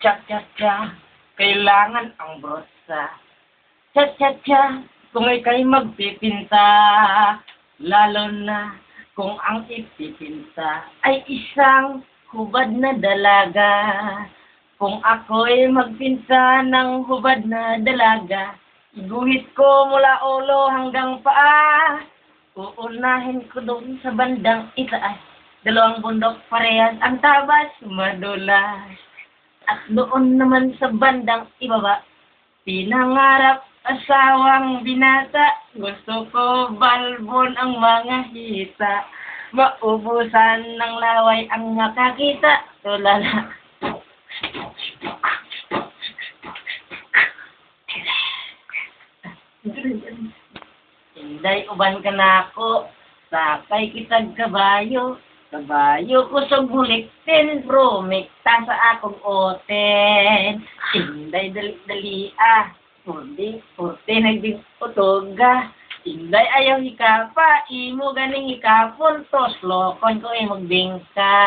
Tsa-tsa-tsa, kailangan ang brosa. Tsa-tsa-tsa, kung ika'y magpipinta, lalo na kung ang ipipinta ay isang hubad na dalaga. Kung ako'y magpinta ng hubad na dalaga, iguhit ko mula ulo hanggang paa. Uunahin ko doon sa bandang itaas. Dalawang bundok parehas ang tabas, madulas. At doon naman sa bandang ibaba, pinangarap asawang binata. Gusto ko balbon ang mga hita. Maubusan ng laway ang makakita. Tulala. Inday, uban ka na ako. Sakay kitag kabayo. Kabayo ko sa buliktin, rumikta sa akong oten. Inday, dali-dali Purti naging utoga. Inday, ayaw hikapa. Imo ganing hikapon. Tos lokon ko magbingka.